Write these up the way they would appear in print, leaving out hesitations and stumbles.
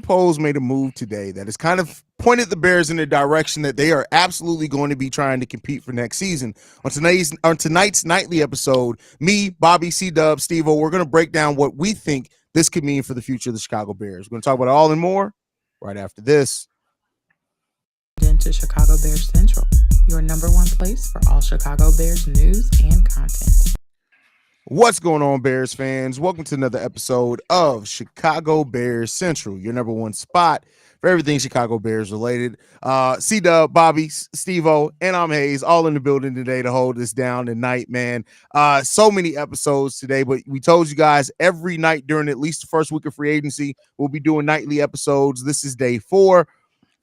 Poles made a move today that has kind of pointed the Bears in the direction that they are absolutely going to be trying to compete for next season. On tonight's nightly episode, me, Bobby, C-Dub, Stevo, we're going to break down what we think this could mean for the future of the Chicago Bears. We're going to talk about it all and more right after this. Into Chicago Bears Central, your number one place for all Chicago Bears news and content. What's going on, Bears fans? Welcome to another episode of Chicago Bears Central, your number one spot for everything Chicago Bears related. C-Dub, Bobby, Stevo, and I'm Haize, all in the building today to hold this down tonight, man. So many episodes today, but we told you guys every night during at least the first week of free agency, we'll be doing nightly episodes. This is day 4.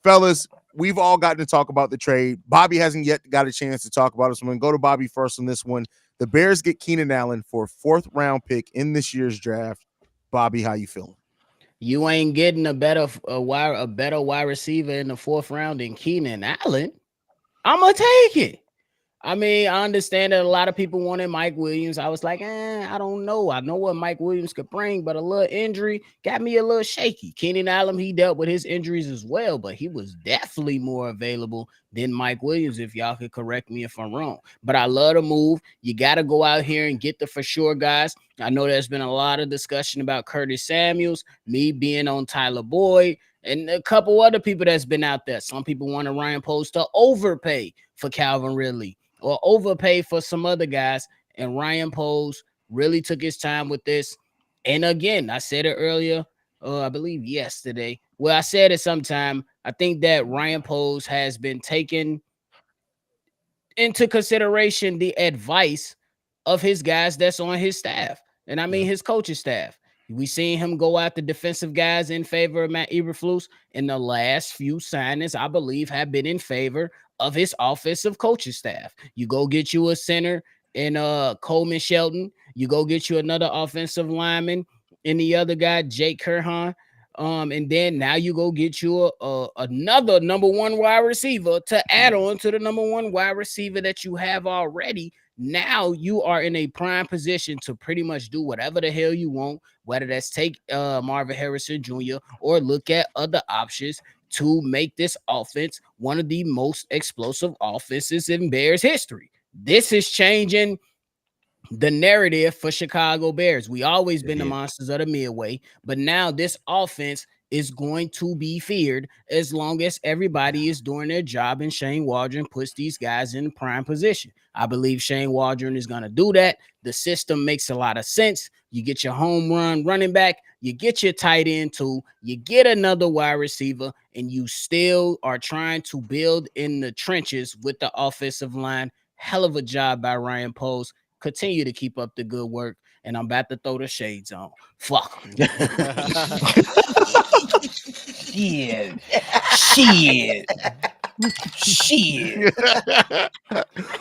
Fellas, we've all gotten to talk about the trade. Bobby hasn't yet got a chance to talk about it, so I'm going to go to Bobby first on this one. The Bears get Keenan Allen for a 4th-round pick in this year's draft. Bobby, how you feeling? You ain't getting a better wide receiver in the 4th round than Keenan Allen. I'm gonna take it. I mean, I understand that a lot of people wanted Mike Williams. I was like, I don't know. I know what Mike Williams could bring, but a little injury got me a little shaky. Keenan Allen, he dealt with his injuries as well, but he was definitely more available than Mike Williams, if y'all could correct me if I'm wrong. But I love the move. You got to go out here and get the for sure guys. I know there's been a lot of discussion about Curtis Samuels, me being on Tyler Boyd, and a couple other people that's been out there. Some people wanted Ryan Poles to overpay for Calvin Ridley or overpay for some other guys, and Ryan Poles really took his time with this. And again, I said it earlier, I believe yesterday. Well, I said it sometime. I think that Ryan Poles has been taking into consideration the advice of his guys that's on his staff, and I mean his coaching staff. We seen him go after defensive guys in favor of Matt Eberflus, and the last few signings, I believe, have been in favor of his offensive coaching staff. You go get you a center in Coleman Shelton. You go get you another offensive lineman and the other guy, Jake Kerhan. And then now you go get you another number one wide receiver to add on to the number one wide receiver that you have already. Now you are in a prime position to pretty much do whatever the hell you want, whether that's take Marvin Harrison Jr. or look at other options to make this offense one of the most explosive offenses in Bears history. This is changing the narrative for Chicago Bears. We always been the monsters of the midway, but now this offense is going to be feared as long as everybody is doing their job and Shane Waldron puts these guys in prime position. I believe Shane Waldron is going to do that. The system makes a lot of sense. You get your home run running back, you get your tight end too, you get another wide receiver, and you still are trying to build in the trenches with the offensive line. Hell of a job by Ryan Poles. Continue to keep up the good work, and I'm about to throw the shades on. Fuck. Shit.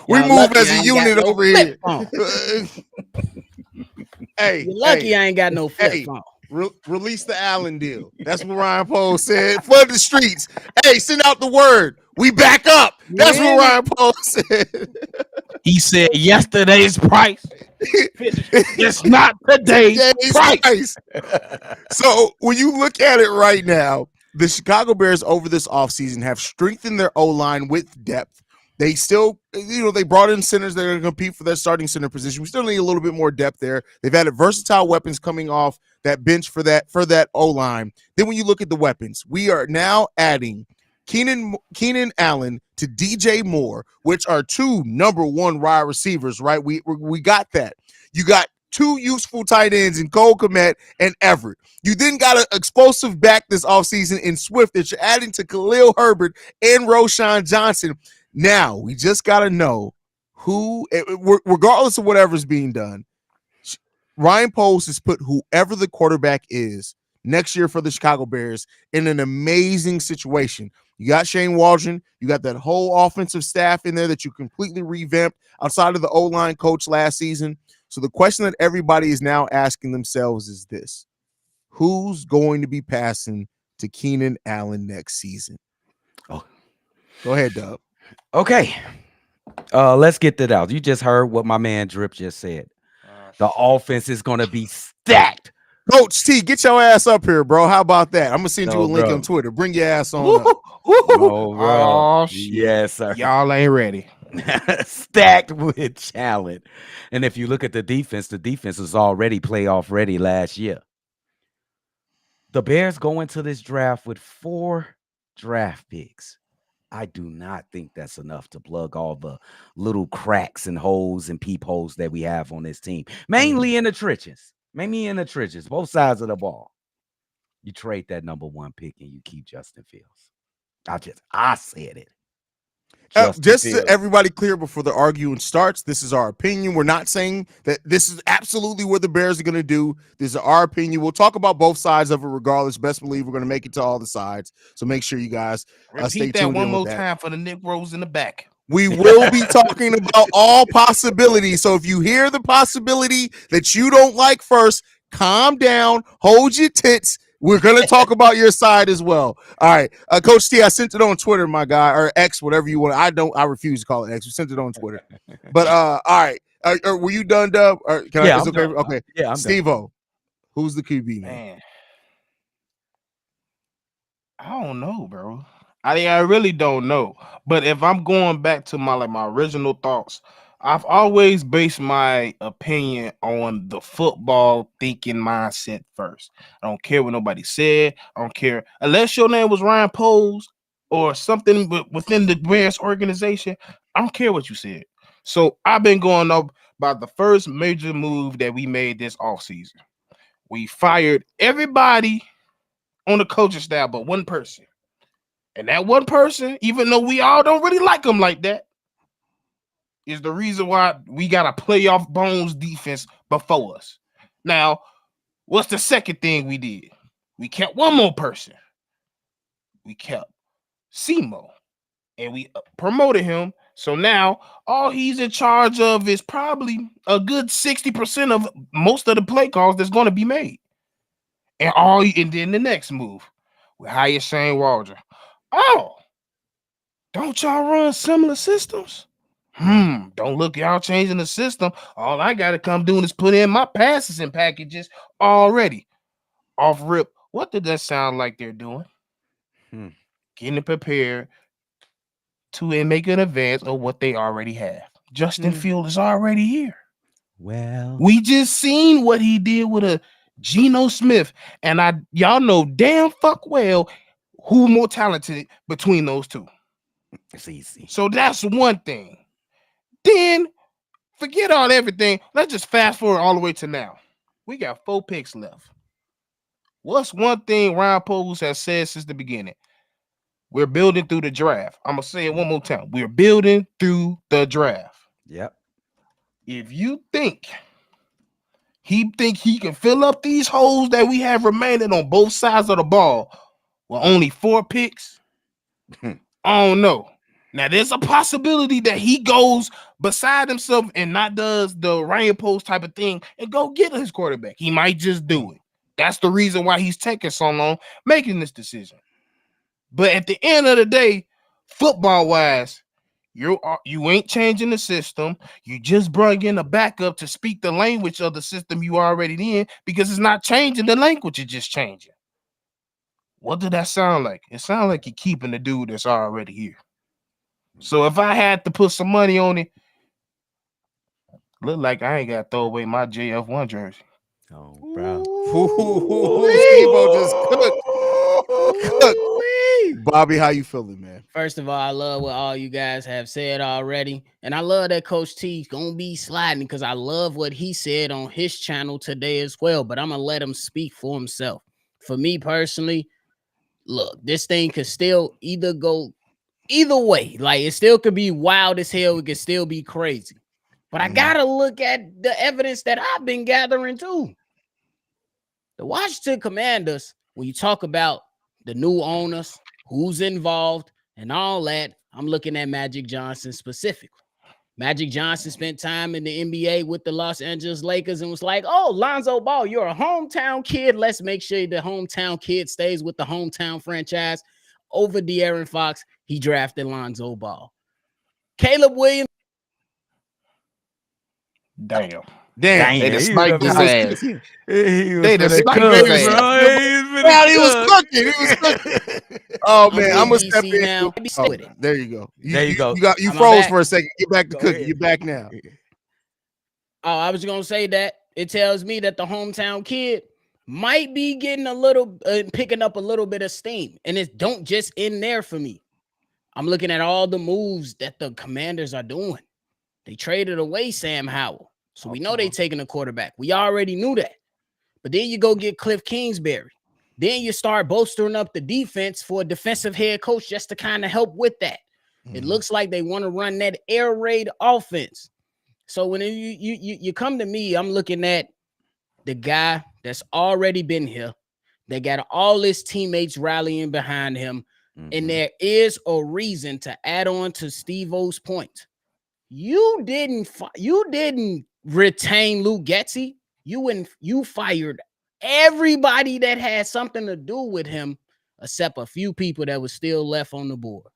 We move as a unit over here. Hey, you're lucky I ain't got no flip phone. Release the Allen deal. That's what Ryan Poles said. Flood the streets. Hey, send out the word. We back up. That's what Ryan Poles said. He said yesterday's price. It's not today's price. So when you look at it right now, the Chicago Bears over this offseason have strengthened their O-line with depth. They still, they brought in centers that are going to compete for their starting center position. We still need a little bit more depth there. They've added versatile weapons coming off that bench for that O-line. Then when you look at the weapons, we are now adding Keenan Allen to DJ Moore, which are 2 number 1 wide receivers, right? We got that. You got 2 useful tight ends in Cole Kmet and Everett. You then got an explosive back this offseason in Swift that you're adding to Khalil Herbert and Roschon Johnson. Now, we just got to know who, regardless of whatever's being done, Ryan Poles has put whoever the quarterback is next year for the Chicago Bears in an amazing situation. You got Shane Waldron. You got that whole offensive staff in there that you completely revamped outside of the O-line coach last season. So the question that everybody is now asking themselves is this: who's going to be passing to Keenan Allen next season? Oh, go ahead, Dub. Okay. Let's get that out. You just heard what my man Drip just said. The offense is going to be stacked Coach T, get your ass up here, bro. How about that? I'm gonna send you a link bro. on Twitter. Bring your ass on up. No, bro. Oh shit. Yes, sir. Y'all ain't ready. Stacked with talent. And if you look at the defense was already playoff ready last year. The Bears go into this draft with 4 draft picks. I do not think that's enough to plug all the little cracks and holes and peepholes that we have on this team, mainly in the trenches. Both sides of the ball. You trade that number 1 pick and you keep Justin Fields. I said it. Just to everybody clear before the arguing starts, this is our opinion. We're not saying that this is absolutely what the Bears are going to do. This is our opinion. We'll talk about both sides of it regardless. Best believe we're going to make it to all the sides. So make sure you guys stay Repeat that tuned one more time for the Nick Rose in the back. We will be talking about all possibilities. So if you hear the possibility that you don't like first, calm down, hold your tits. We're going to talk about your side as well. All right. Coach T, I sent it on Twitter, my guy, or X, whatever you want. I refuse to call it X. We sent it on Twitter. But all right. Were you done, Dub? Or yeah, okay? Done. Okay. Yeah, I'm Stevo, who's the QB, man? I don't know, bro. I really don't know. But if I'm going back to my original thoughts, I've always based my opinion on the football thinking mindset first. I don't care what nobody said. I don't care unless your name was Ryan Poles or something within the Bears organization. I don't care what you said. So I've been going up about the first major move that we made this offseason. We fired everybody on the coaching staff but one person. And that one person, even though we all don't really like him like that, is the reason why we got a playoff bones defense before us. Now, what's the second thing we did? We kept one more person. We kept Simo, and we promoted him. So now all he's in charge of is probably a good 60% of most of the play calls that's going to be made. And then the next move, we hire Shane Waldron. Oh, don't y'all run similar systems? Don't look y'all changing the system. All I gotta come doing is put in my passes and packages already. Off rip. What did that sound like they're doing? Getting prepared to make an advance of what they already have. Justin Field is already here. Well, we just seen what he did with a Geno Smith, and y'all know damn fuck well who more talented between those two. It's easy. So that's one thing. Then forget all everything. Let's just fast forward all the way to now. We got 4 picks left. What's one thing Ryan Poles has said since the beginning? We're building through the draft. I'm going to say it one more time. We're building through the draft. Yep. If you think he can fill up these holes that we have remaining on both sides of the ball with only 4 picks, I don't know. Now, there's a possibility that he goes beside himself and not does the Ryan Poles type of thing and go get his quarterback. He might just do it. That's the reason why he's taking so long making this decision. But at the end of the day, football-wise, you ain't changing the system. You just bring in a backup to speak the language of the system you already in because it's not changing the language, it's just changing. What did that sound like? It sounds like you're keeping the dude that's already here. So if I had to put some money on it, look like I ain't got to throw away my JF1 jersey. Oh, bro. Stevo just cooked. Bobby, how you feeling, man? First of all, I love what all you guys have said already. And I love that Coach T's going to be sliding because I love what he said on his channel today as well. But I'm going to let him speak for himself. For me personally, look, this thing could still either go either way. Like, it still could be wild as hell. It could still be crazy. But I got to look at the evidence that I've been gathering too. The Washington Commanders, when you talk about the new owners, who's involved, and all that, I'm looking at Magic Johnson specifically. Magic Johnson spent time in the NBA with the Los Angeles Lakers and was like, oh, Lonzo Ball, you're a hometown kid. Let's make sure the hometown kid stays with the hometown franchise. Over De'Aaron Fox, he drafted Lonzo Ball. Caleb Williams. Damn. Damn. They done he sniped his was ass. cooking. He was They done finna sniped cook, his He was ass. bro. cooking. He He was was cooking. He was cooking. Oh I'm man, I'm with gonna step DC in. now. Be Oh, with it. there you go. There you go. You Am I froze back? for a second. Get back to Go cooking. ahead. You're back now. Oh, I was gonna say that it tells me that the hometown kid might be getting a little, picking up a little bit of steam, and it don't just end there for me. I'm looking at all the moves that the Commanders are doing. They traded away Sam Howell, so we know they taking a quarterback. We already knew that. But then you go get Cliff Kingsbury. Then you start bolstering up the defense for a defensive head coach just to kind of help with that. It looks like they want to run that air raid offense. So when you come to me, I'm looking at the guy that's already been here. They got all his teammates rallying behind him. And there is a reason to add on to Stevo's point. You didn't retain Luke Getsy. You fired everybody that had something to do with him, except a few people that was still left on the board.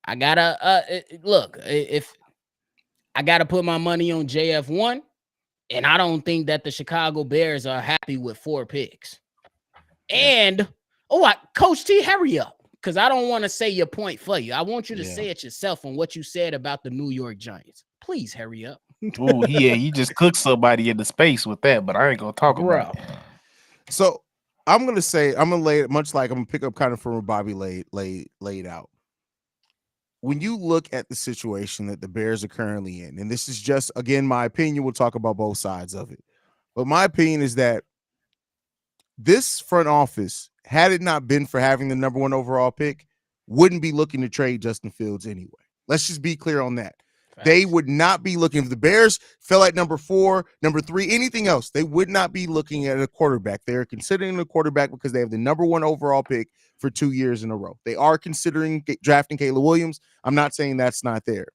I gotta look, if I gotta put my money on JF1, and I don't think that the Chicago Bears are happy with 4 picks. And Coach T, hurry up, because I don't want to say your point for you. I want you to say it yourself on what you said about the New York Giants. Please hurry up. Oh, yeah, he just cooked somebody in the space with that, but I ain't gonna talk about it. So I'm gonna lay it much like I'm gonna pick up kind of from where Bobby laid out. When you look at the situation that the Bears are currently in, and this is just again my opinion, we'll talk about both sides of it. But my opinion is that this front office, had it not been for having the number 1 overall pick, wouldn't be looking to trade Justin Fields anyway. Let's just be clear on that. They would not be looking. If the Bears fell at number 4, number 3, anything else, they would not be looking at a quarterback. They're considering a quarterback because they have the number 1 overall pick for 2 years in a row. They are considering drafting Caleb Williams. I'm not saying that's not there.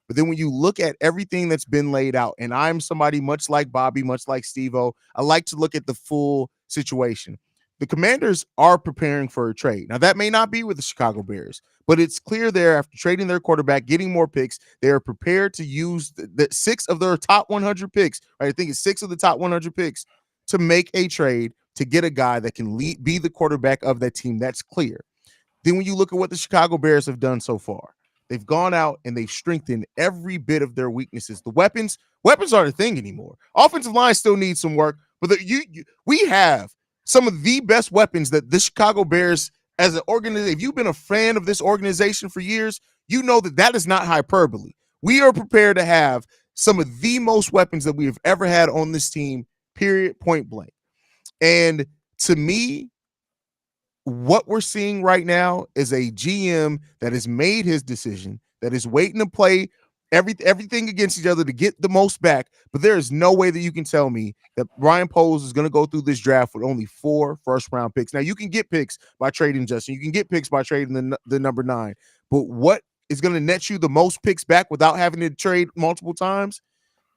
But then when you look at everything that's been laid out, and I'm somebody much like Bobby, much like Stevo, I like to look at the full situation. The Commanders are preparing for a trade. Now, that may not be with the Chicago Bears, but it's clear there after trading their quarterback, getting more picks, they are prepared to use the 6 of their top 100 picks, right? I think it's 6 of the top 100 picks to make a trade to get a guy that can be the quarterback of that team. That's clear. Then when you look at what the Chicago Bears have done so far, they've gone out and they've strengthened every bit of their weaknesses. The weapons aren't a thing anymore. Offensive line still needs some work, but we have some of the best weapons that the Chicago Bears as an organization. If you've been a fan of this organization for years, you know that is not hyperbole. We are prepared to have some of the most weapons that we have ever had on this team, period, point blank. And to me, what we're seeing right now is a GM that has made his decision, that is waiting to play everything against each other to get the most back. But there is no way that you can tell me that Ryan Poles is going to go through this draft with only 4 first-round picks. Now, you can get picks by trading Justin. You can get picks by trading the number 9. But what is going to net you the most picks back without having to trade multiple times?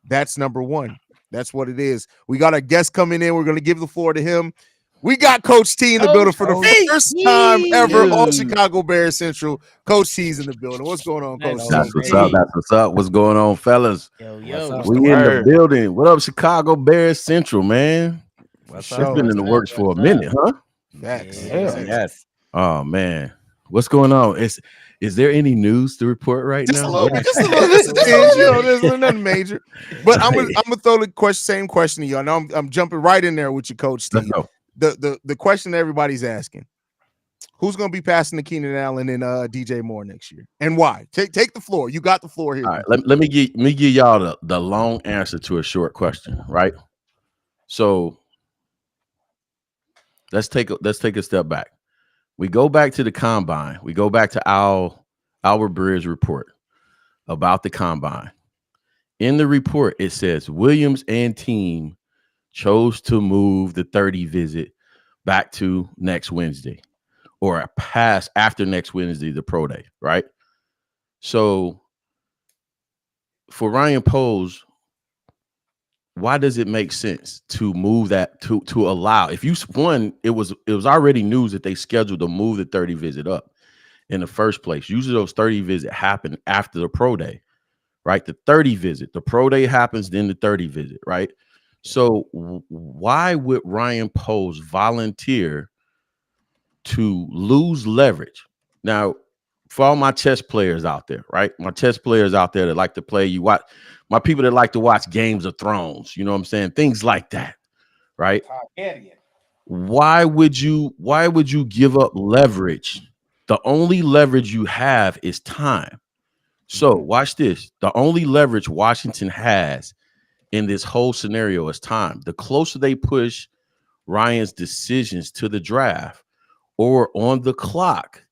That's number 1. That's what it is. We got a guest coming in. We're going to give the floor to him. We got Coach T in the building for the first time ever on Chicago Bears Central. Coach T's in the building. What's going on, Coach T? That's what's up. That's what's up. What's going on, fellas? Yo. We in the building. What up, Chicago Bears Central, man? What's It's been in the works for a minute, huh? Facts. Yes. Oh man, what's going on? Is there any news to report right Just now? a little bit. There's nothing major. But I'm gonna throw the same question to you. I know I'm jumping right in there with you, Coach T. Let's go. The question that everybody's asking: who's going to be passing to Keenan Allen and DJ Moore next year, and why? Take the floor. You got the floor here. All right, let me give y'all the long answer to a short question, right? So let's take a step back. We go back to the combine. We go back to our Bridge report about the combine. In the report, it says Williams and team chose to move the 30 visit back to next Wednesday, or a pass after next Wednesday, the pro day, right? So for Ryan Poles, why does it make sense to move that to allow? If you it was already news that they scheduled to move the 30 visit up in the first place. Usually those 30 visit happen after the pro day, right? The 30 visit, the pro day happens, then the 30 visit, right? So why would Ryan Poles volunteer to lose leverage? Now, for all my chess players out there, right? My chess players out there that like to play, you watch my people that like to watch Games of Thrones, you know what I'm saying? Things like that, right? Why would you give up leverage? The only leverage you have is time. So watch this. The only leverage Washington has in this whole scenario is time. The closer they push Ryan's decisions to the draft or on the clock,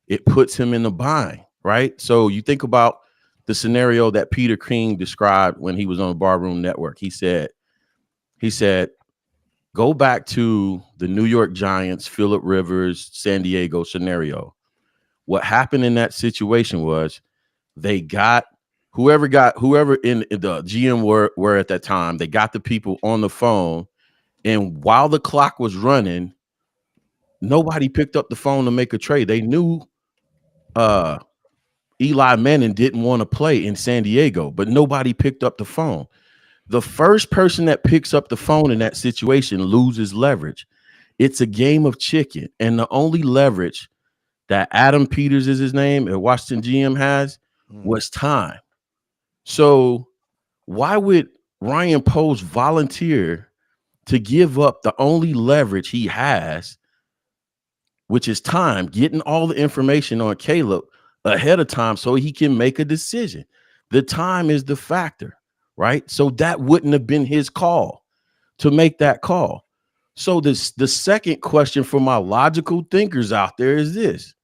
it puts him in the bind, right? So you think about the scenario that Peter King described when he was on the Barroom Network. He said, go back to the New York Giants, Phillip Rivers, San Diego scenario. What happened in that situation was they got whoever in the GM were at that time, they got the people on the phone. And while the clock was running, nobody picked up the phone to make a trade. They knew Eli Manning didn't want to play in San Diego, but nobody picked up the phone. The first person that picks up the phone in that situation loses leverage. It's a game of chicken. And the only leverage that Adam Peters is his name at Washington GM has was time. So why would Ryan Poles volunteer to give up the only leverage he has, which is time, getting all the information on Caleb ahead of time so he can make a decision? The time is the factor, right? So that wouldn't have been his call to make that call. So the second question for my logical thinkers out there is this.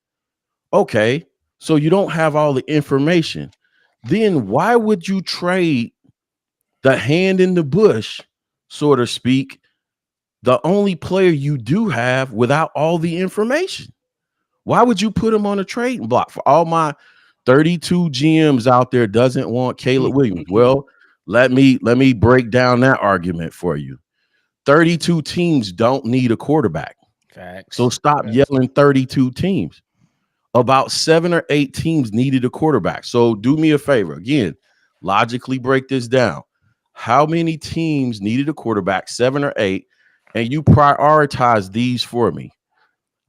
Okay, so you don't have all the information. Then why would you trade the hand in the bush, so to speak, the only player you do have without all the information? Why would you put him on a trading block? For all my 32 GMs out there doesn't want Caleb Williams. Well, let me break down that argument for you. 32 teams don't need a quarterback. Facts. So stop yelling 32 teams. About 7 or 8 teams needed a quarterback. So do me a favor. Again, logically break this down. How many teams needed a quarterback? 7 or 8. And you prioritize these for me.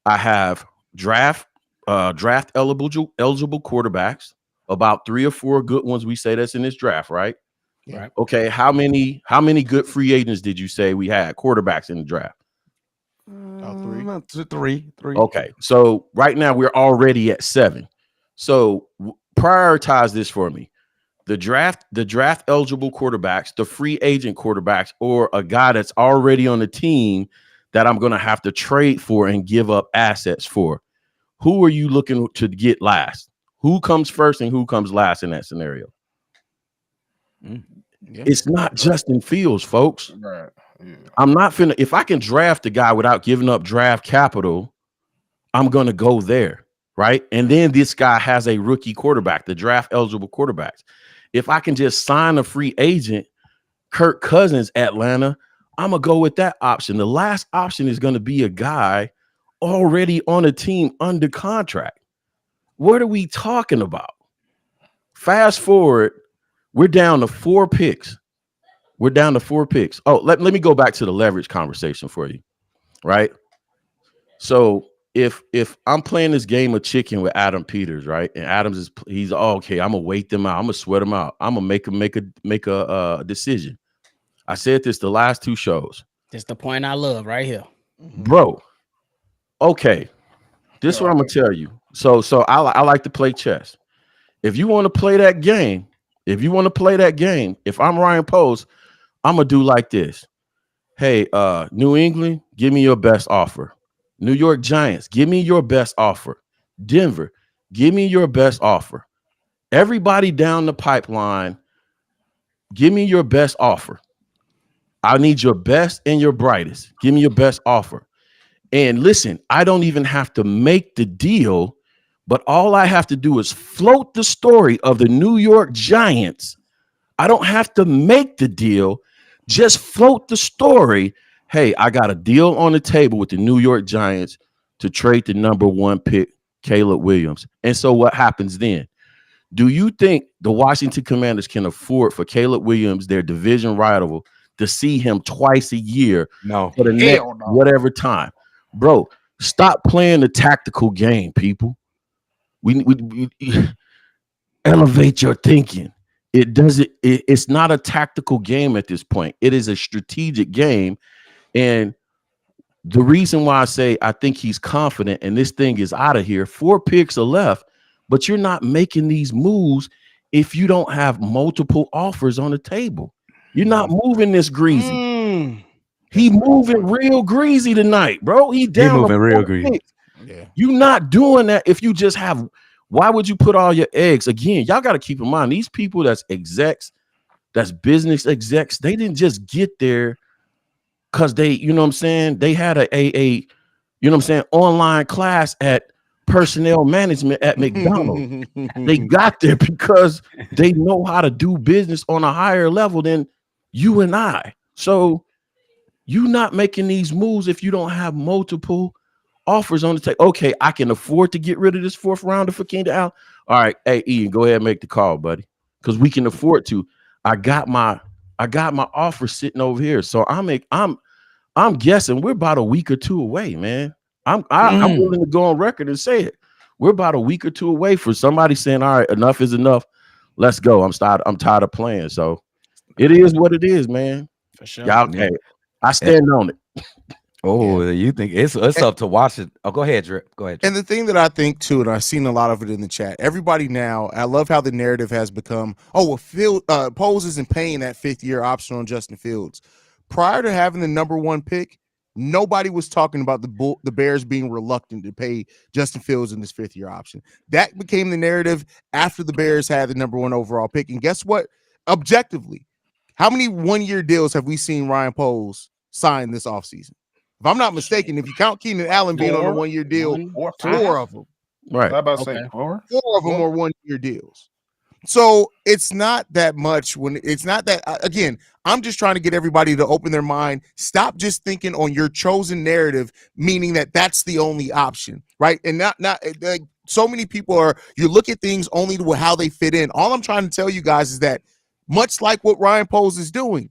I have draft eligible quarterbacks, about 3 or 4 good ones we say that's in this draft, right? Right. Okay, how many good free agents did you say we had quarterbacks in the draft? 3. Okay, so right now we're already at 7. So prioritize this for me. The draft eligible quarterbacks, the free agent quarterbacks, or a guy that's already on the team that I'm going to have to trade for and give up assets for. Who are you looking to get last? Who comes first and who comes last in that scenario? It's not Justin Fields, folks. Right. Yeah. I'm not finna. If I can draft a guy without giving up draft capital, I'm going to go there, right? And then this guy has a rookie quarterback, the draft eligible quarterbacks. If I can just sign a free agent, Kirk Cousins, Atlanta, I'm going to go with that option. The last option is going to be a guy already on a team under contract. What are we talking about? Fast forward, we're down to 4 picks. Oh, let me go back to the leverage conversation for you, right? So if I'm playing this game of chicken with Adam Peters, right, and Adams he's okay, I'm gonna wait them out, I'm gonna sweat them out, I'm gonna make a decision. I said this the last 2 shows. That's the point I love right here, bro. Okay, this is what I'm gonna tell you. So I like to play chess. If you want to play that game, if I'm Ryan Poles, I'm gonna do like this. Hey, New England, give me your best offer. New York Giants, give me your best offer. Denver, give me your best offer. Everybody down the pipeline, give me your best offer. I need your best and your brightest. Give me your best offer. And listen, I don't even have to make the deal, but all I have to do is float the story of the New York Giants. I don't have to make the deal. Just float the story. Hey, I got a deal on the table with the New York Giants to trade the number 1 pick, Caleb Williams. And so what happens then? Do you think the Washington Commanders can afford for Caleb Williams, their division rival, to see him twice a year No. for the next Hell no. whatever time? Bro, stop playing the tactical game, people. We elevate your thinking. It's not a tactical game at this point. It is a strategic game. And the reason why I say I think he's confident and this thing is out of here, 4 picks are left, but you're not making these moves if you don't have multiple offers on the table. You're not moving this greasy. He moving real greasy tonight, bro. He down moving to real 4 greasy. picks. Yeah. You're not doing that if you just have. Why would you put all your eggs? Again, y'all got to keep in mind, these people that's execs, that's business execs, they didn't just get there because they, you know what I'm saying, they had a you know what I'm saying, online class at personnel management at McDonald's. They got there because they know how to do business on a higher level than you and I. So you not making these moves if you don't have multiple offers on the table. Okay, I can afford to get rid of this 4th rounder for Keenan Allen. All right, hey Ian, go ahead and make the call, buddy, because we can afford to. I got my offer sitting over here, so I'm guessing we're about a week or 2 away, man. I'm willing to go on record and say it. We're about a week or 2 away for somebody saying, "All right, enough is enough. Let's go. I'm tired of playing." So it is what it is, man. For sure. Y'all, hey, I stand on it. Oh, you think it's up to Washington? Oh, go ahead, Drip. Go ahead. And the thing that I think too, and I've seen a lot of it in the chat, everybody now, I love how the narrative has become, Poles isn't paying that 5th-year option on Justin Fields. Prior to having the number 1 pick, nobody was talking about the Bears being reluctant to pay Justin Fields in this 5th-year option. That became the narrative after the Bears had the number 1 overall pick. And guess what? Objectively, how many 1-year deals have we seen Ryan Poles sign this offseason? If I'm not mistaken, if you count Keenan Allen being on a 1-year deal, 4 of them. Right. I about to say 4? 4 of them are 1-year deals. So it's not that much when it's not that, again, I'm just trying to get everybody to open their mind. Stop just thinking on your chosen narrative, meaning that that's the only option, right? And not like so many people you look at things only to how they fit in. All I'm trying to tell you guys is that much like what Ryan Poles is doing,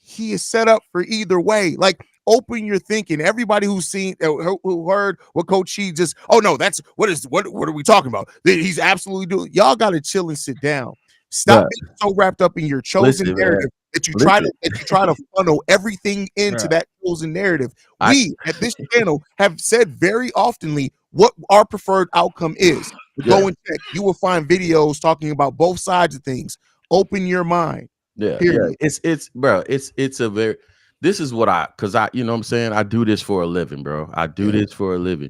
he is set up for either way. Like, open your thinking. Everybody who's seen, who heard what Coach She just, what are we talking about? He's absolutely doing. Y'all got to chill and sit down. Stop being so wrapped up in your chosen narrative that you try to funnel everything into that chosen narrative. We at this channel have said very oftenly what our preferred outcome is. Go and check. You will find videos talking about both sides of things. Open your mind. Yeah. Period. It's bro. It's a very. This is what because you know what I'm saying? I do this for a living, bro. I do this for a living.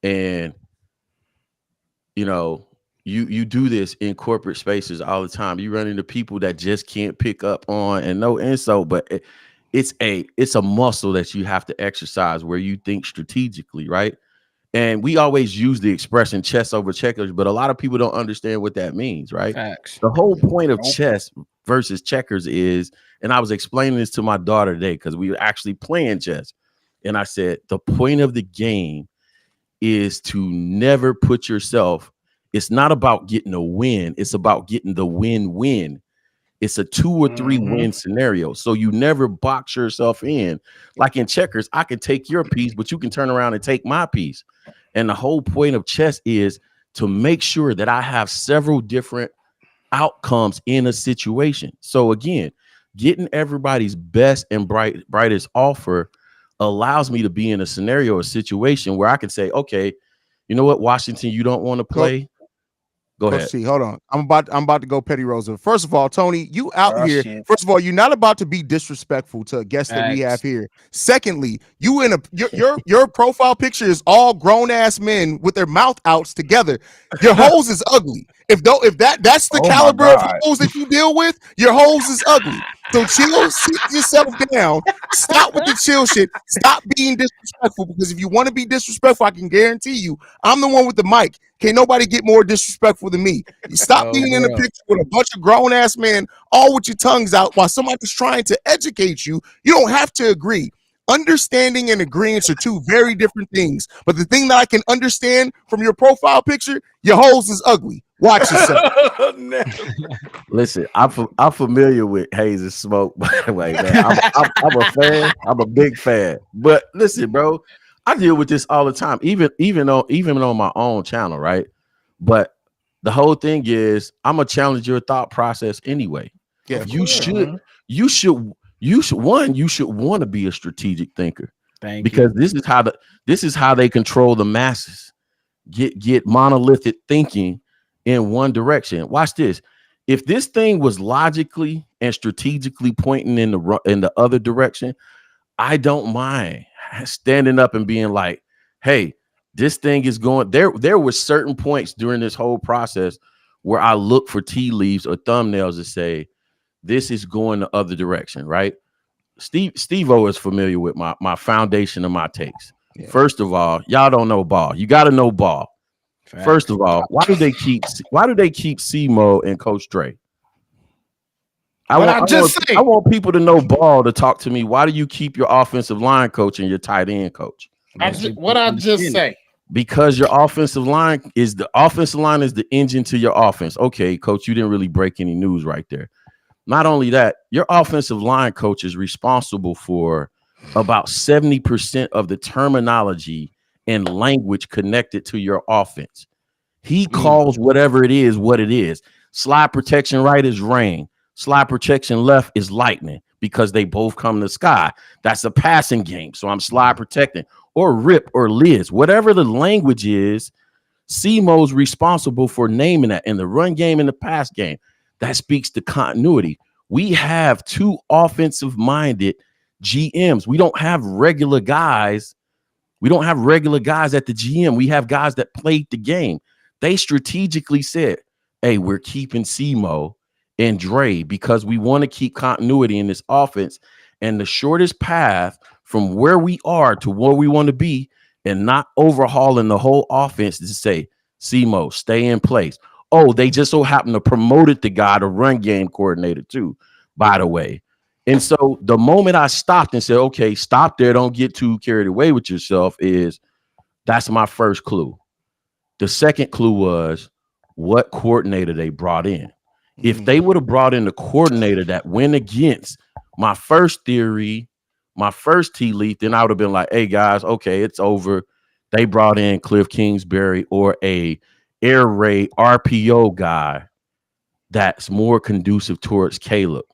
And, you know, you do this in corporate spaces all the time. You run into people that just can't pick up on and no insult, but it's a muscle that you have to exercise where you think strategically, right? And we always use the expression chess over checkers, but a lot of people don't understand what that means, right? Facts. The whole point of chess versus checkers is, and I was explaining this to my daughter today because we were actually playing chess. And I said, the point of the game is to never put yourself, it's not about getting a win. It's about getting the win-win. It's a 2 or 3 win scenario. So you never box yourself in. Like in checkers, I can take your piece, but you can turn around and take my piece. And the whole point of chess is to make sure that I have several different outcomes in a situation. So again, getting everybody's best and brightest offer allows me to be in a scenario or situation where I can say, okay, you know what, Washington, you don't want to play. Go ahead. T, hold on. I'm about to go Petty Rosa. First of all, Tony, you out here. Shit. First of all, you're not about to be disrespectful to a guest that we have here. Secondly, your profile picture is all grown ass men with their mouth outs together. Your hose is ugly. If that's the caliber of hose that you deal with, your hose is ugly. So chill, sit yourself down. Stop with the chill shit. Stop being disrespectful, because if you want to be disrespectful, I can guarantee you, I'm the one with the mic. Can't nobody get more disrespectful than me. You stop being in a picture with a bunch of grown ass men, all with your tongues out, while somebody's trying to educate you. You don't have to agree. Understanding and agreeance are two very different things. But the thing that I can understand from your profile picture, your holes is ugly. Watch yourself. Listen, I'm familiar with Haize's smoke, by the way, man. I'm a fan. I'm a big fan. But listen, bro, I deal with this all the time, even on my own channel, right? But the whole thing is, I'm gonna challenge your thought process anyway. Yeah, You should want to be a strategic thinker. Thank Because you. this is how they control the masses. Get monolithic thinking in one direction. Watch this. If this thing was logically and strategically pointing in the other direction, I don't mind standing up and being like, "Hey, this thing is going there." There were certain points during this whole process where I look for tea leaves or thumbnails to say, "This is going the other direction," right? Stevo is familiar with my foundation of my takes. Yeah. First of all, y'all don't know ball. You got to know ball. Facts. First of all, why do they keep Simo and Coach Dre? I want people to know ball to talk to me. Why do you keep your offensive line coach and your tight end coach? What I just say. Because your offensive line is the engine to your offense. Okay, coach, you didn't really break any news right there. Not only that, your offensive line coach is responsible for about 70% of the terminology and language connected to your offense. He calls whatever it is what it is. Slide protection right is rain. Slide protection left is lightning, because they both come to the sky. That's a passing game. So I'm slide protecting, or rip or Liz, whatever the language is. Simo's responsible for naming that in the run game and the pass game. That speaks to continuity. We have two offensive-minded GMs. We don't have regular guys. We don't have regular guys at the GM. We have guys that played the game. They strategically said, "Hey, we're keeping Simo and Dre because we want to keep continuity in this offense. And the shortest path from where we are to where we want to be and not overhauling the whole offense is to say, Simo, stay in place." Oh, they just so happen to promoted the guy to run game coordinator too, by the way. And so the moment I stopped and said, "Okay, stop there. Don't get too carried away with yourself," that's my first clue. The second clue was what coordinator they brought in. If they would have brought in the coordinator that went against my first theory, my first tea leaf, then I would have been like, "Hey guys, okay, it's over." They brought in Cliff Kingsbury or a air raid RPO guy that's more conducive towards Caleb.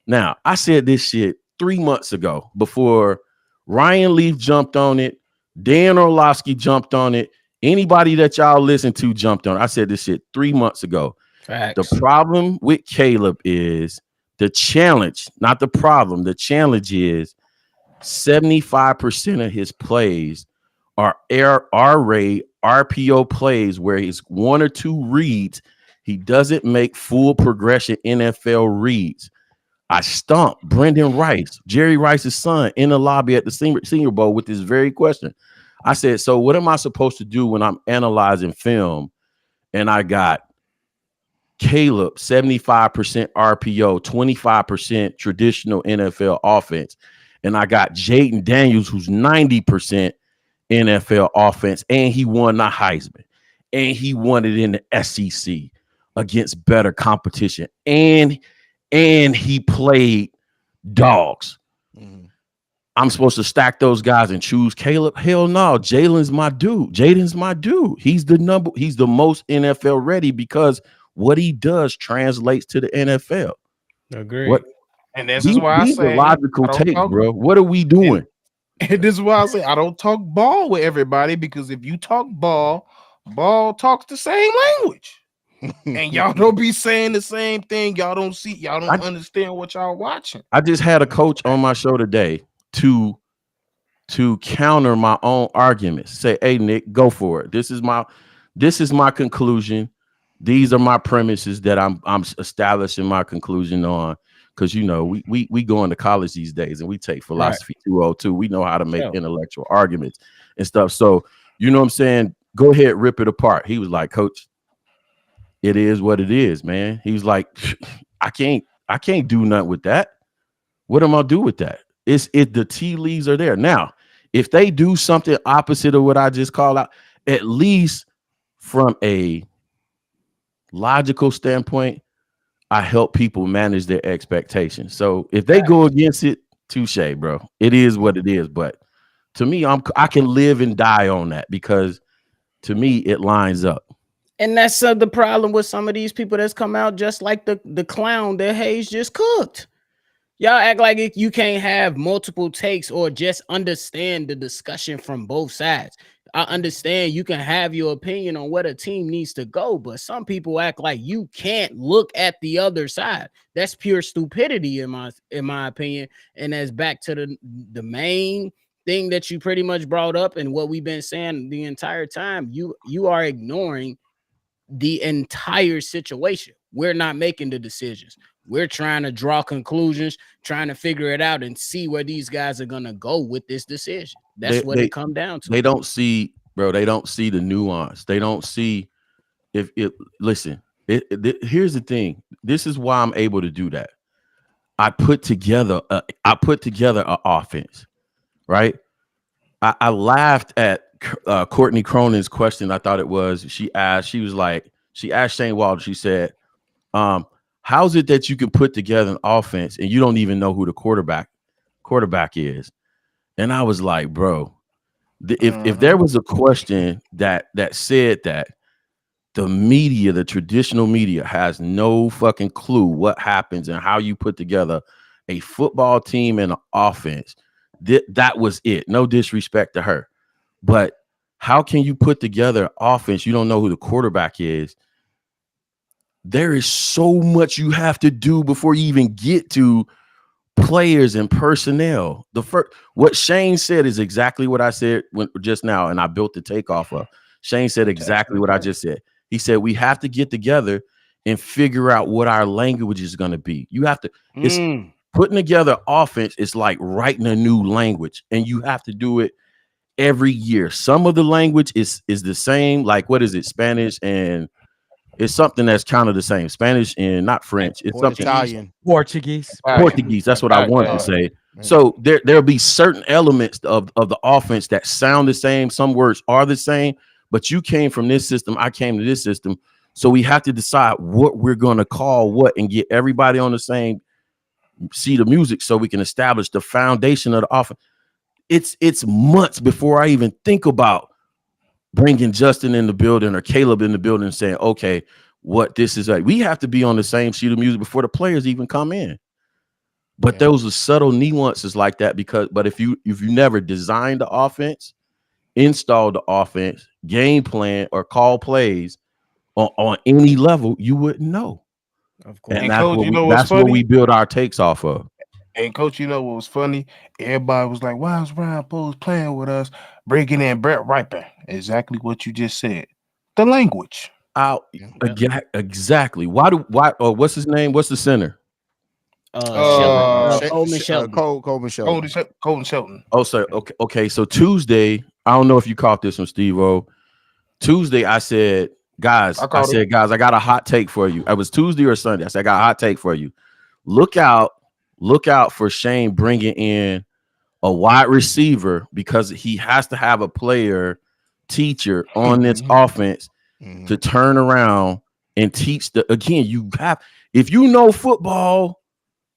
Now, I said this shit 3 months ago before Ryan Leaf jumped on it, Dan Orlovsky jumped on it, anybody that y'all listen to jumped on it. I said this shit 3 months ago. Facts. The problem with Caleb is the challenge, not the problem. The challenge is 75% of his plays are air raid RPO plays where he's one or two reads. He doesn't make full progression NFL reads. I stumped Brendan Rice, Jerry Rice's son, in the lobby at the Senior Bowl with this very question. I said, "So what am I supposed to do when I'm analyzing film and I got Caleb 75% RPO, 25% traditional NFL offense, and I got Jaden Daniels who's 90% NFL offense, and he won the Heisman, and he won it in the SEC against better competition, and he played dogs." I'm supposed to stack those guys and choose Caleb? Hell no. Jaden's my dude. He's the most NFL ready because what he does translates to the NFL. Agree. And this is why I these are say logical takes, bro. What are we doing? And this is why I say I don't talk ball with everybody, because if you talk ball talks the same language. And y'all don't be saying the same thing. Y'all don't understand what y'all watching. I just had a coach on my show today to counter my own arguments. Say, "Hey, Nick, go for it. This is my conclusion. These are my premises that I'm establishing my conclusion on." Because we go into college these days and we take philosophy 202. We know how to make intellectual arguments and stuff. So you know what I'm saying? Go ahead, rip it apart. He was like, "Coach, it is what it is, man." He was like, I can't do nothing with that. What am I do with that? The tea leaves are there. Now, if they do something opposite of what I just called out, at least from a logical standpoint, I help people manage their expectations. So if they go against it, touche, bro. It is what it is. But to me, I can live and die on that because to me it lines up. And that's the problem with some of these people that's come out just like the clown that Haize just cooked. Y'all act like you can't have multiple takes or just understand the discussion from both sides. I understand you can have your opinion on what a team needs to go, but some people act like you can't look at the other side. That's pure stupidity in my opinion. And that's back to the main thing that you pretty much brought up and what we've been saying the entire time. You are ignoring the entire situation. We're not making the decisions. We're trying to draw conclusions, trying to figure it out and see where these guys are going to go with this decision. That's what it comes down to. They don't see, bro. They don't see the nuance. They don't see listen, here's the thing. This is why I'm able to do that. I put together an offense, right? I laughed at Courtney Cronin's question. I thought it was, she asked Shane Waldron, she said, how's it that you can put together an offense and you don't even know who the quarterback is? And I was like, bro, if there was a question that said that, the media, the traditional media, has no fucking clue what happens and how you put together a football team and an offense. That was it. No disrespect to her. But how can you put together offense? You don't know who the quarterback is. There is so much you have to do before you even get to players and personnel. What Shane said is exactly what I said just now, and I built the takeoff of. Shane said exactly what I just said. He said we have to get together and figure out what our language is going to be. You have to. It's putting together offense. It's like writing a new language, and you have to do it every year. Some of the language is the same. Like, what is it? Spanish, and it's something that's kind of the same. Spanish and not French. It's something Italian. Portuguese. That's what I wanted to say. So there'll be certain elements of the offense that sound the same. Some words are the same, but you came from this system. I came to this system. So we have to decide what we're going to call what and get everybody on the same sheet of music so we can establish the foundation of the offense. It's months before I even think about bringing Justin in the building or Caleb in the building and saying, okay, what this is like. We have to be on the same sheet of music before the players even come in. But those are subtle nuances like that but if you never designed the offense, installed the offense, game plan, or call plays on any level, you wouldn't know. Of course. And that's what we build our takes off of. And Coach, you know what was funny? Everybody was like, why is Ryan Poles playing with us, breaking in Brett Riper? Exactly what you just said. The language. Exactly. Why? What's his name? What's the center? Coleman Shelton. Coleman Shelton. Coleman Shelton. Oh, so okay. So Tuesday, I don't know if you caught this from Stevo. Tuesday, I said, guys, I got a hot take for you. It was Tuesday or Sunday. I said, I got a hot take for you. Look out for Shane bringing in a wide receiver because he has to have a player teacher on this offense to turn around and teach if you know football,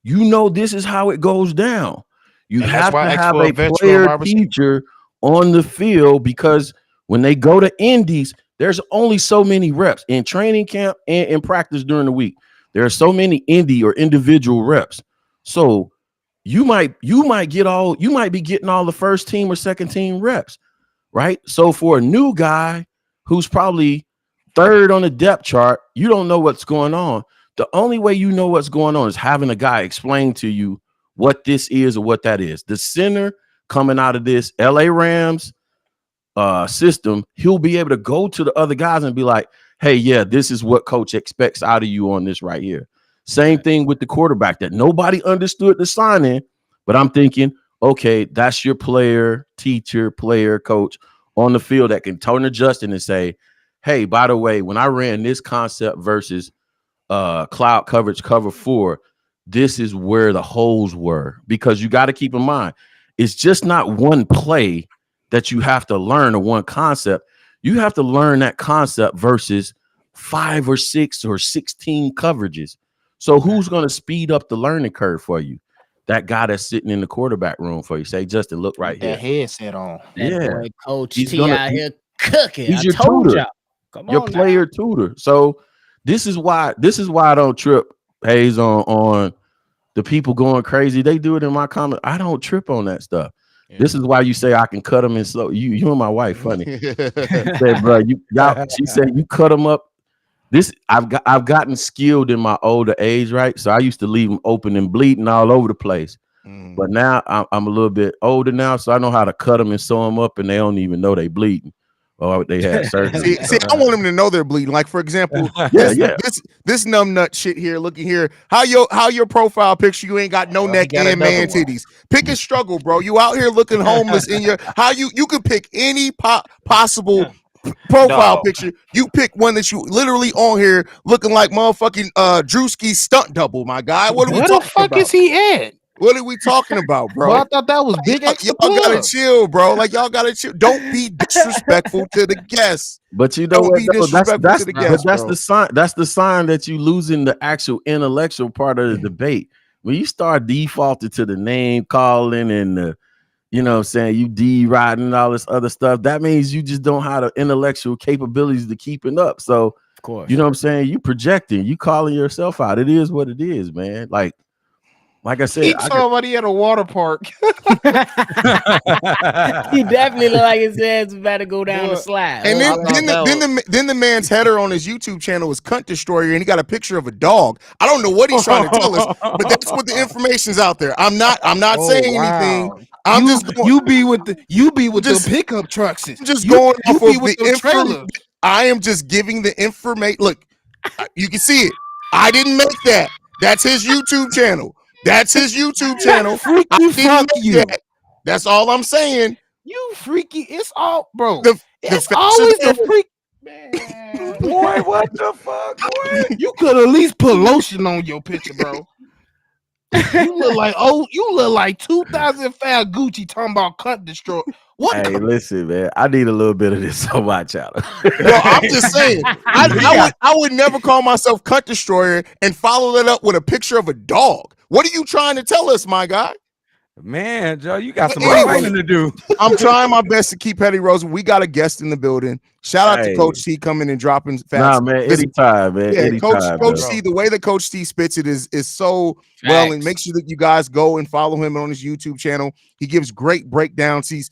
you know this is how it goes down. You have to have a player teacher on the field because when they go to indies, there's only so many reps in training camp and in practice during the week. There are so many indie or individual reps. So you might be getting all the first team or second team reps, right? So for a new guy who's probably third on the depth chart, you don't know what's going on. The only way you know what's going on is having a guy explain to you what this is or what that is. The center coming out of this LA Rams system, he'll be able to go to the other guys and be like, hey, yeah, this is what coach expects out of you on this right here. Same thing with the quarterback that nobody understood the sign-in, but I'm thinking, okay, that's your player, teacher, player, coach on the field that can turn to Justin and say, hey, by the way, when I ran this concept versus cloud coverage cover 4, this is where the holes were, because you got to keep in mind, it's just not one play that you have to learn, or one concept. You have to learn that concept versus 5 or 6 or 16 coverages. So who's going to speed up the learning curve for you? That guy that's sitting in the quarterback room for you. Say, Justin, look right here. That headset on. That boy Coach He's T gonna- out here cooking. he's I your told tutor. y'all. Come Your on player tutor. So this is why I don't trip, Haize, on the people going crazy. They do it in my comment. I don't trip on that stuff. Yeah. This is why you say I can cut them in slow. You and my wife funny. Said, bro, she said you cut them up. This I've gotten skilled in my older age, right? So I used to leave them open and bleeding all over the place. But now I'm a little bit older now, so I know how to cut them and sew them up, and they don't even know they bleeding. Or they had surgery. See, I want them to know they're bleeding. Like, for example, this numb nut shit here. Looking here, how your profile picture, you ain't got no neck and man titties. Pick a struggle, bro. You out here looking homeless in your you could pick any possible profile picture. You pick one that you literally on here looking like motherfucking Drewski's stunt double, my guy. What are we Where talking the fuck about? is he at? What are we talking about, bro? Well, I thought that was big extra Y'all gotta plug. chill, bro. Like, y'all gotta chill. Don't be disrespectful to the guests. But you know Don't what? be though? disrespectful to the guests, That's bro. the sign. That's the sign that you losing the actual intellectual part of the debate. When you start defaulting to the name calling and the, you know what I'm saying, you D-riding and all this other stuff, that means you just don't have the intellectual capabilities to keeping up. So, of course, you know what I'm saying? You projecting, you calling yourself out. It is what it is, man. Like I said, He somebody at a water park. he definitely look like his ass about to go down the slide. And Oh, then the man's header on his YouTube channel is Cunt Destroyer, and he got a picture of a dog. I don't know what he's trying to tell us, but that's what the information's out there. I'm not saying anything. I'm you be with the pickup trucks. I'm just going off of the trailers. information. I am just giving the information. Look, you can see it. I didn't make that. That's his YouTube channel. That's his YouTube channel. Freaky fuck you. That's all I'm saying. You freaky. It's all, bro. It's always the freak. Man, Boy, what the fuck, boy? you could at least put lotion on your picture, bro. You look like 2005 Gucci talking about Cunt Destroy. What? Hey, listen, man. I need a little bit of this on my channel. Well, I'm just saying, I would never call myself Cunt Destroyer and follow that up with a picture of a dog. What are you trying to tell us, my guy? Man, Joe, you got some Anyway, explaining to do. I'm trying my best to keep Petty Rose. We got a guest in the building. Shout out to Coach T coming and dropping facts. Nah, man, anytime, man. Yeah, anytime, Coach T, the way that Coach T spits it is so well, and make sure that you guys go and follow him on his YouTube channel. He gives great breakdowns. He's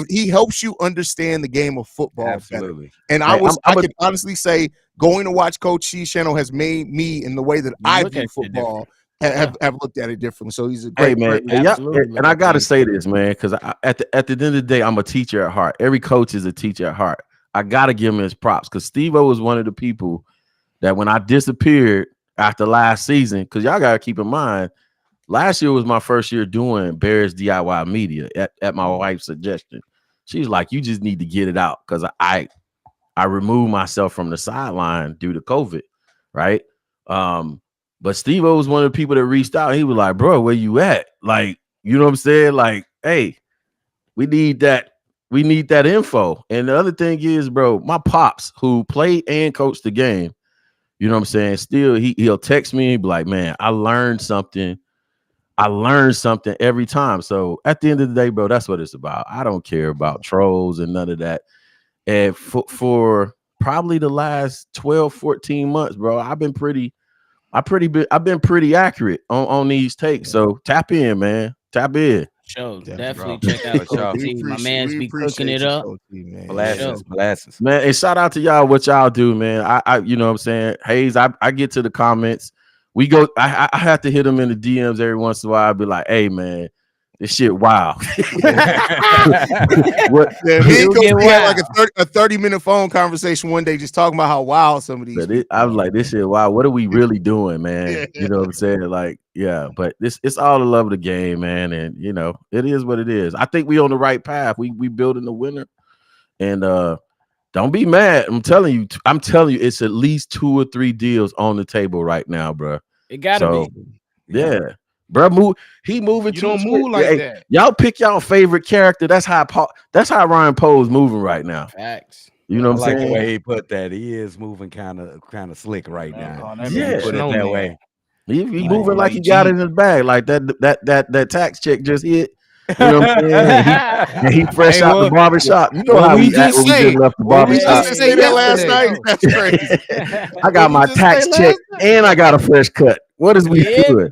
he helps you understand the game of football better. And I can honestly say, going to watch Coach T's channel has made me, in the way that I view football, have looked at it differently. So he's a great man. And I gotta say this, man, because at the end of the day, I'm a teacher at heart. Every coach is a teacher at heart. I gotta give him his props, because Stevo was one of the people that, when I disappeared after last season, because y'all gotta keep in mind, last year was my first year doing Bears DIY media at my wife's suggestion. She's like, you just need to get it out, because I removed myself from the sideline due to COVID, right? But Stevo was one of the people that reached out. He was like, bro, where you at? Like, you know what I'm saying? Like, hey, we need that info. And the other thing is, bro, my pops, who played and coached the game, you know what I'm saying? Still, he'll text me and be like, man, I learned something every time. So at the end of the day, bro, that's what it's about. I don't care about trolls and none of that. And for probably the last 12, 14 months, bro, I've been pretty accurate on these takes. So tap in, man. Tap in. Definitely check out Coach T. My man's be cooking it up. Molasses. Man, and shout out to y'all, what y'all do, man. I you know what I'm saying? Haize, I get to the comments. We go, I have to hit them in the DMs every once in a while. I'll be like, hey, man, this shit wow. What? Yeah, me and Coach T had like a 30-minute phone conversation one day, just talking about how wild some of these. I was like, this shit wow. What are we really doing, man? Yeah. You know what I'm saying? Like, yeah, but it's all the love of the game, man. And you know, it is what it is. I think we on the right path. We building the winner. And don't be mad. I'm telling you, it's at least 2 or 3 deals on the table right now, bro. It gotta be. Yeah. Bro, he moving You too don't swift. move like Hey, that. y'all pick y'all favorite character. That's how Ryan Poe's moving right now. Facts. You know I what I'm like the saying? way he put that. He is moving kind of slick right Man, now. call that When you Yeah. man put it that Snowman. way. He Like moving like he like got it in Jesus. his bag, like that tax check just hit. You know what I'm saying? And he fresh Hey, out the barbershop. You know what how we we act just when we just say? left the What we We barbershop. just just to say say that last yesterday? night. That's crazy. I What got we my just say tax check last night. and I got a fresh cut. What is we Yeah. doing?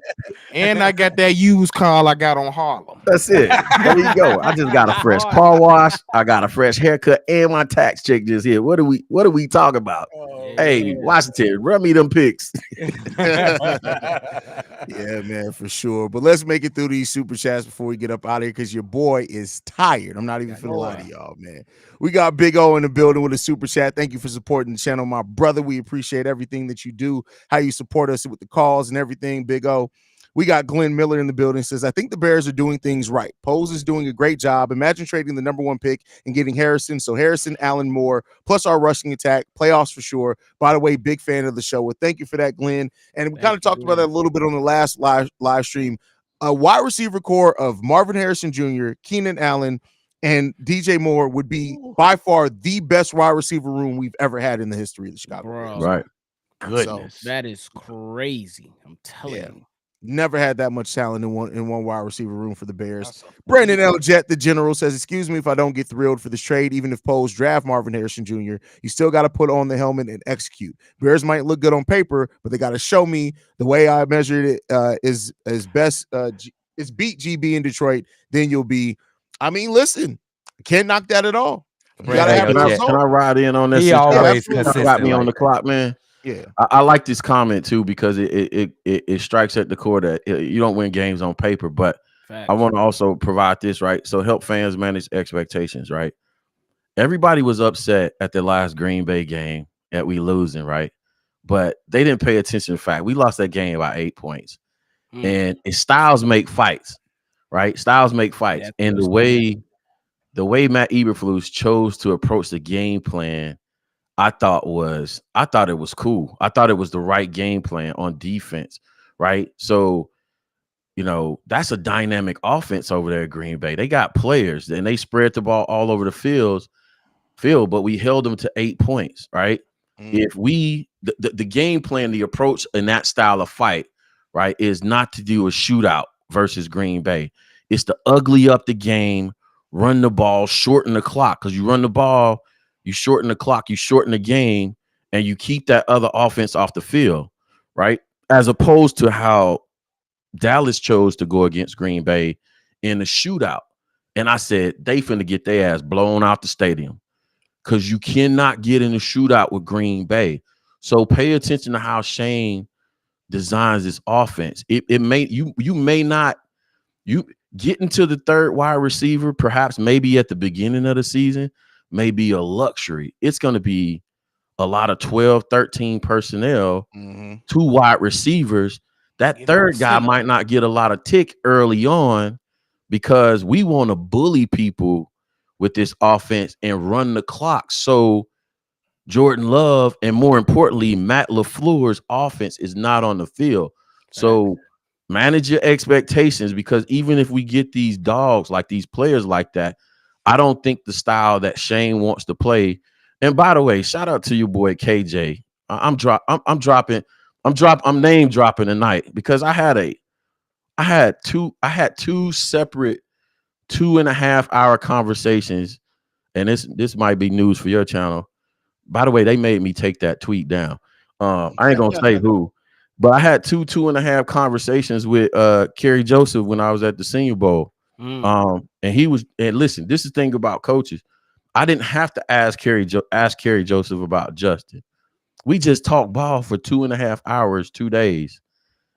And I got that used car I got on Harlem. That's it. There you go. I just got a fresh car wash. I got a fresh haircut, and my tax check just hit. What are we talking about? Hey, Yeah. Washington, run me them pics. Yeah, man, for sure. But let's make it through these super chats before we get up out of here because your boy is tired. I'm not even finna lie to y'all, man. We got Big O in the building with a super chat. Thank you for supporting the channel, my brother. We appreciate everything that you do, how you support us with the calls and everything, Big O. We got Glenn Miller in the building. Says, I think the Bears are doing things right. Pose is doing a great job. Imagine trading the number 1 pick and getting Harrison. So Harrison, Allen, Moore, plus our rushing attack. Playoffs for sure. By the way, big fan of the show. Well, thank you for that, Glenn. And we kind of talked about that a little bit on the last live stream. A wide receiver core of Marvin Harrison Jr., Keenan Allen, and DJ Moore would be by far the best wide receiver room we've ever had in the history of the Chicago Bears. Right. Goodness. That is crazy. I'm telling you. Never had that much talent in one wide receiver room for the Bears. Brandon L. Jet, the general, says, excuse me if I don't get thrilled for this trade. Even if Poles draft Marvin Harrison Jr., you still got to put on the helmet and execute. Bears might look good on paper, but they got to show me the way I measured it is best. It's beat GB in Detroit. Then you'll be. I mean, listen, can't knock that at all. You got to have the Can result. I ride in on that? He Since always y'all got consistent me on like the that. clock, man. Yeah. I like this comment too because it strikes at the core that you don't win games on paper, but I want to also provide this, right? So help fans manage expectations, right? Everybody was upset at the last Green Bay game that we losing, right? But they didn't pay attention to the fact we lost that game by 8 points. And styles make fights, right? Styles make fights. And the way Matt Eberflus chose to approach the game plan, I thought it was cool. I thought it was the right game plan on defense, right? So, that's a dynamic offense over there at Green Bay. They got players and they spread the ball all over the field, but we held them to 8 points, right? If the game plan, the approach in that style of fight, right, is not to do a shootout versus Green Bay. It's to ugly up the game, run the ball, shorten the clock. Because you run the ball, you shorten the clock, you shorten the game, and you keep that other offense off the field, right? As opposed to how Dallas chose to go against Green Bay in the shootout. And I said, they finna get their ass blown out the stadium because you cannot get in a shootout with Green Bay. So pay attention to how Shane designs this offense. It may you may not get into the third wide receiver, perhaps maybe at the beginning of the season, may be a luxury. It's going to be a lot of 12, 13 personnel, 2 wide receivers. That third guy might not get a lot of tick early on because we want to bully people with this offense and run the clock. So Jordan Love and more importantly, Matt LaFleur's offense is not on the field. So manage your expectations because even if we get these dogs like these players like that, I don't think the style that Shane wants to play. And by the way, shout out to your boy KJ. I'm name dropping tonight because I had two separate 2.5-hour conversations, and this might be news for your channel. By the way, they made me take that tweet down. I ain't gonna say who, but I had 2.5 conversations with Kerry Joseph when I was at the Senior Bowl. And listen, this is the thing about coaches. I didn't have to ask Kerry Joseph about Justin. We just talked ball for 2.5 hours, 2 days,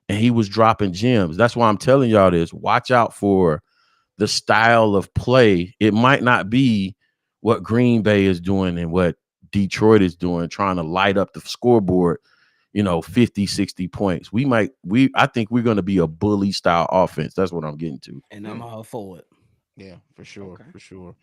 and he was dropping gems. That's why I'm telling y'all this. Watch out for the style of play. It might not be what Green Bay is doing and what Detroit is doing, trying to light up the scoreboard, 50, 60 points. I think we're going to be a bully style offense. That's what I'm getting to. And I'm all for it. Yeah, for sure. For sure.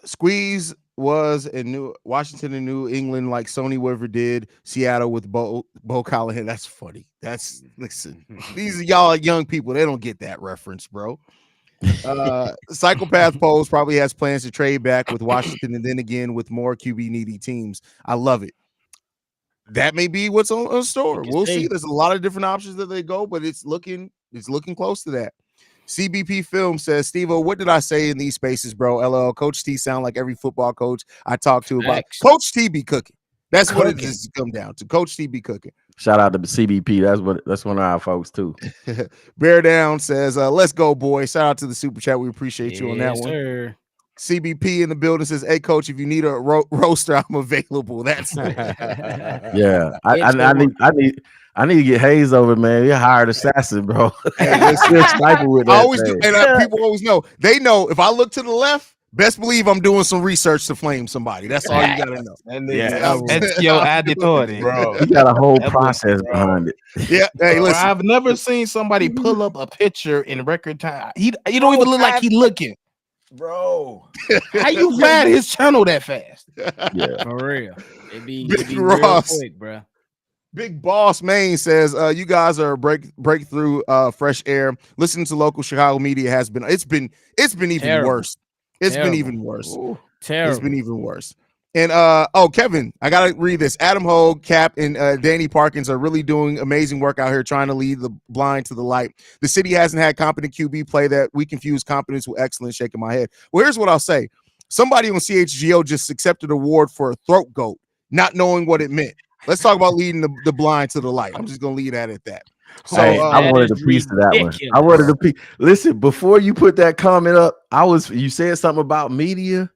Squeeze was in New Washington and New England like Sony Weaver did Seattle with Bo Callahan. That's funny. That's listen. These are y'all young people. They don't get that reference, bro. Psychopath Pose probably has plans to trade back with Washington and then again with more QB needy teams. I love it. That may be what's on store. We'll see. There's a lot of different options that they go, but it's looking close to that. CBP Film says, Stevo, what did I say in these spaces, bro? LL, Coach T sound like every football coach I talk to about. Coach T be cooking. That's what it is to come down to. Coach T be cooking. Shout out to the CBP. That's one of our folks too. Bear Down says, let's go, boy. Shout out to the super chat. We appreciate you on that one. Sir. CBP in the building says, hey, coach, if you need a roaster, I'm available. That's yeah. I need to get Haize over, man. You're hired assassin, bro. Hey, sniper with that. I always do, and people always know. They know if I look to the left, best believe I'm doing some research to flame somebody. That's all you gotta know. That's your attitude, bro. You got a whole process behind it. Yeah. Hey, listen. I've never seen somebody pull up a picture in record time. You don't even look like he looking. Bro, how you find his channel that fast? Yeah, for real. It be real quick, bro. Big Boss Maine says, you guys are breakthrough fresh air. Listening to local Chicago media has been even worse. It's been even worse. Ooh, terrible. It's been even worse. And Kevin, I gotta read this. Adam Hogue, Cap, and Danny Parkins are really doing amazing work out here trying to lead the blind to the light. The city hasn't had competent QB play that we confuse competence with excellence. Shaking my head. Well, here's what I'll say. Somebody on CHGO just accepted an award for a throat goat, not knowing what it meant. Let's talk about leading the blind to the light. I'm just gonna leave that at that. So hey, I wanted a piece of that one. I wanted a piece. Listen, before you put that comment up, you said something about media.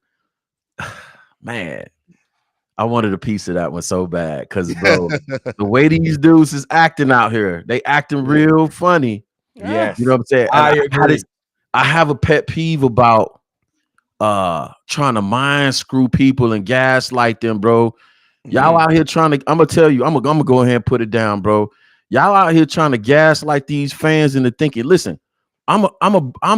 Man, I wanted a piece of that one so bad because, bro, the way these dudes is acting out here, they acting real funny. Yes, you know what I'm saying. I agree. I have a pet peeve about trying to mind screw people and gaslight them, bro. Y'all out here trying to. I'm gonna tell you. I'm gonna go ahead and put it down, bro. Y'all out here trying to gaslight these fans into thinking. Listen, I'm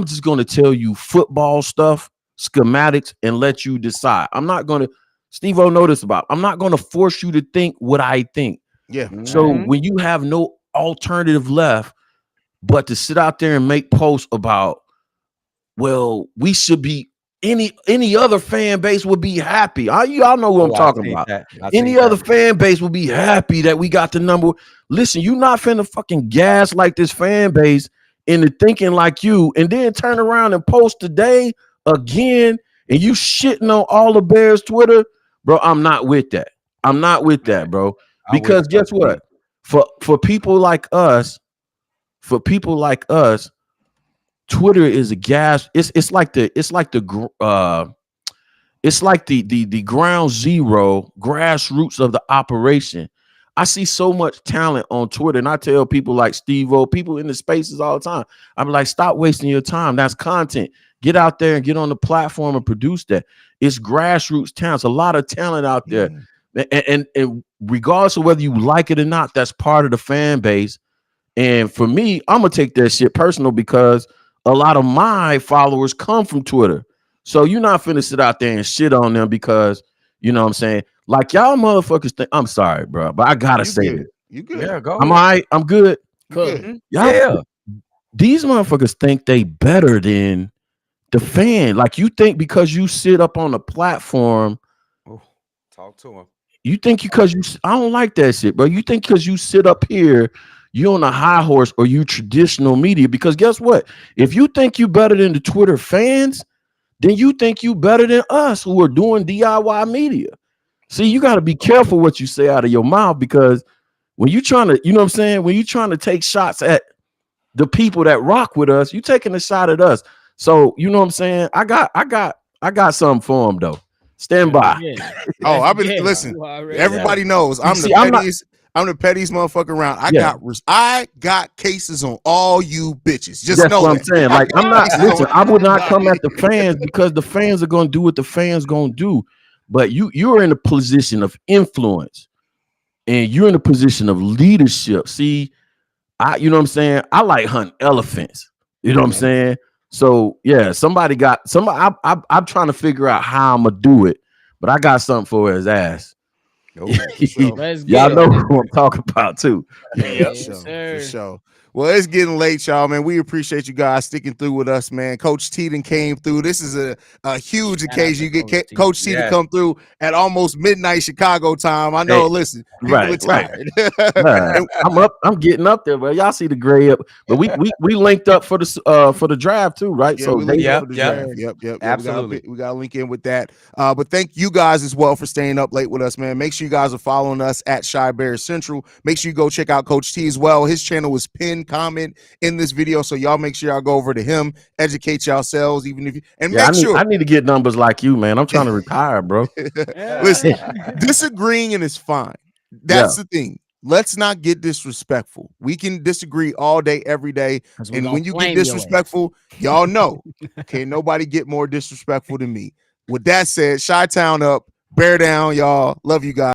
just gonna tell you football stuff, schematics, and let you decide. I'm not gonna. Stevo know this about. I'm not gonna force you to think what I think. Yeah. So when you have no alternative left but to sit out there and make posts about, well, we should be. Any other fan base would be happy. Y'all know what I'm talking about. Any other fan base would be happy that we got the number. Listen, you not finna fucking gas like this fan base into thinking like you, and then turn around and post today again, and you shitting on all the Bears Twitter, bro. I'm not with that. I'm not with that, bro. Because guess what? For people like us, Twitter is a gas. It's like the ground zero grassroots of the operation. I see so much talent on Twitter, and I tell people like Stevo, people in the spaces all the time. I'm like, stop wasting your time. That's content. Get out there and get on the platform and produce that. It's grassroots talent. It's a lot of talent out there, and regardless of whether you like it or not, that's part of the fan base. And for me, I'm gonna take that shit personal because a lot of my followers come from Twitter. So you're not finna sit out there and shit on them because, you know what I'm saying? Like y'all motherfuckers think, I'm sorry, bro, but I gotta say it. You good. Yeah, go. I'm all right. I'm good. Good. Yeah. These motherfuckers think they better than the fan. Like you think because you sit up on a platform. Talk to him. You think I don't like that shit, bro. You think because you sit up here, you on a high horse or you traditional media, because guess what? If you think you better than the Twitter fans, then you think you better than us who are doing DIY media. See, you got to be careful what you say out of your mouth, because when you trying to, you know what I'm saying? When you trying to take shots at the people that rock with us, you taking a shot at us. So, you know what I'm saying? I got something for them though. Stand by. Oh, I've been listen. Everybody knows I'm the pettiest motherfucker around. I got cases on all you bitches. Just That's know what that. I'm saying. Like I'm not. Listen, I would not come at the fans because the fans are going to do what the fans going to do. But you're in a position of influence, and you're in a position of leadership. See, you know what I'm saying. I like hunting elephants. You know what I'm saying. So yeah, I'm trying to figure out how I'm gonna do it. but I got something for his ass. Oh, Let's Y'all get it. know who I'm talking about too. Yes, For sir. sure. Well, it's getting late, y'all, man. We appreciate you guys sticking through with us, man. Coach T came through. This is a huge Shout out occasion. to You get Coach Coach T. T to Yes. come through at almost midnight Chicago time. I know, Hey, listen, people are right. tired. Nah, I'm getting up there, but y'all see the gray up. But we linked up for the draft too, right? Yeah, so we linked they up for the draft. Yep. Absolutely. We got to link in with that. But thank you guys as well for staying up late with us, man. Make sure you guys are following us at Shy Bears Central. Make sure you go check out Coach T as well. His channel was pinned comment in this video, so y'all make sure y'all go over to him, educate yourselves, even if you I need to get numbers like you, man. I'm trying to retire, bro. Listen, disagreeing and it's fine. That's the thing. Let's not get disrespectful. We can disagree all day, every day. And when you get disrespectful, y'all know, can't nobody get more disrespectful than me. With that said, Chi-Town up, bear down, y'all. Love you guys.